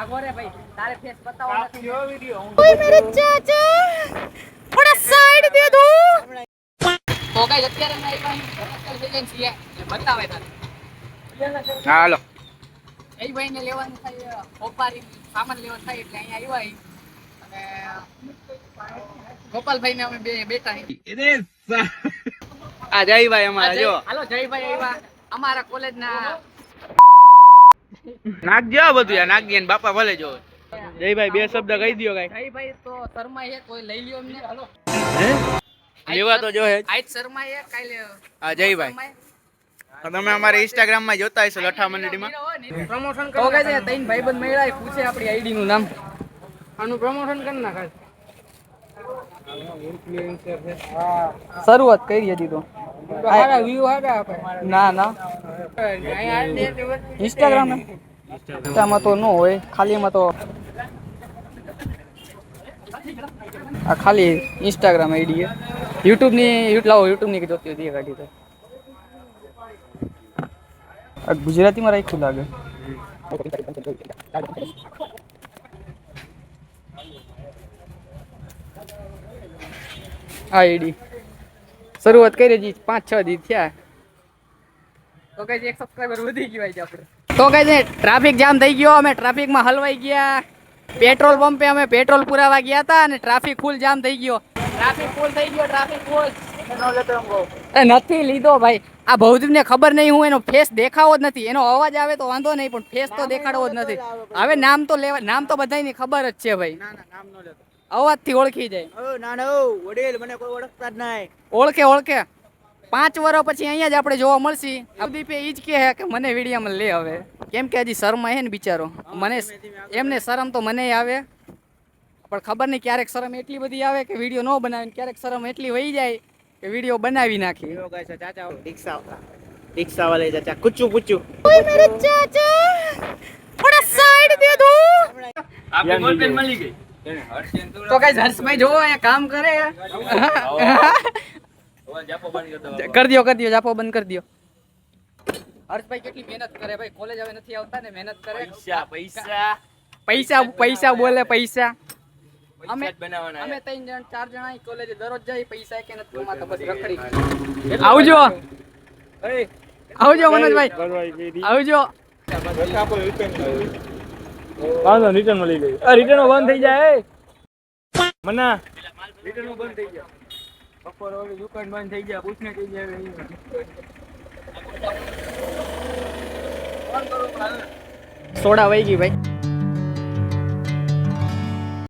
આગોરે ભાઈ તારે ફેસ બતાવો નથી જો વિડિયો ઓય મેરે ચાચા થોડા સાઈડ દે દો તો ગાઈસ અત્યારે અમે આવ્યા એજન્સી છે બતાવે તારે હાલો એ ભાઈ ને લેવાનું થાય ઓપારી સામાન લેવાનું થાય એટલે અહીંયા આવ્યા અને ગોપાલભાઈ ને અમે બે બેઠા આ જયભાઈ અમારા જો હાલો જયભાઈ આવ્યા અમારા કોલેજ ના નાખજો બધું યાર નાખજે ને બાપા ભલે જો જયભાઈ બે શબ્દ કહી દયો કાઈ જયભાઈ તો શર્મા છે કોઈ લઈ લ્યો એમને હાલો હે લેવા તો જો હે આજ શર્મા છે કાલે આ જયભાઈ તમે અમારે ઇન્સ્ટાગ્રામ માં જોતા હશો લઠા મંડળીમાં પ્રમોશન કરો કે છે તૈન ભાઈબંધ મેળાય પૂછે આપણી આઈડી નું નામ આનું પ્રમોશન કરી નાખ ઇન્ફ્લુએન્સર છે હા શરૂઆત કરી હતી તો સારા વ્યૂ આવ્યા આપે ના ના ઇન્સ્ટાગ્રામ માં તો નો હોય ખાલી માં તો આ ખાલી ઇન્સ્ટાગ્રામ આઈડી છે યુટ્યુબ ની લાવો યુટ્યુબ ની જોતી હતી કાઢી તો આ ગુજરાતી માં રાખ્યું લાગે આઈડી શરૂઆત કરી હતી 5-6 દી થયા તો કઈ એક સબસ્ક્રાઇબર વધી ગયો આજે આપણે તો કઈ ટ્રાફિક જામ થઈ ગયો અમે ટ્રાફિક માં હલવાઈ ગયા પેટ્રોલ પંપે અમે પેટ્રોલ પુરાવા ગયા હતા અને ટ્રાફિક ફૂલ જામ થઈ ગયો ટ્રાફિક ફૂલ નથી લીધો ભાઈ આ ભૌતિક ને ખબર નહીં હું એનો ફેસ દેખાવો જ નથી એનો અવાજ આવે તો વાંધો નહીં પણ ફેસ તો દેખાડવો જ નથી હવે નામ તો લેવા નામ તો બધાની ખબર જ છે ભાઈ ના નામ નો લેતો અવાજ થી ઓળખી જાય ના ના વડીલ મને કોઈ ઓળખતા જ નહીં ઓળખે 5 વર્ષ પછી અહીંયા જ આપણે જોવા મળશે અવદીપે ઈ જ કે મને વિડીયોમાં લે હવે કેમ કે હજી શરમા હે ને બિચારો મને એમને શરમ તો મને આવે પણ ખબર નહીં ક્યારેક શરમ એટલી બધી આવે કે વિડીયો ન બનાવે ક્યારેક શરમ એટલી વહી જાય કે વિડીયો બનાવી નાખી ચાચા રિક્ષા વાલે ચાચા કુચુ પૂચુ ઓય મેરે ચાચા થોડા સાઈડ દે દો આપની બોલપેન મળી ગઈ તો ગાઈસ હર્ષભાઈ જો અહીંયા કામ કરે कर दियो जापो बंद कर दियो हर्ष भाई કેટલી મહેનત કરે ભાઈ કોલેજ હવે નથી આવતા ને મહેનત કરે પૈસા બોલે પૈસા અમે બનાવવાના અમે 3 જણ 4 જણા કોલેજ દરરોજ જાય પૈસા કે નથી કમાતા બસ રખડી આવજો મનોજભાઈ આવજો વાંધો રિટર્ન મળી ગઈ રિટર્ન બંધ થઈ જાય મના રિટર્ન બંધ થઈ જાય બપોર ઓલી દુકાન બંધ થઈ ગયા પૂછને થઈ જાય સોડા વહી ગઈ ભાઈ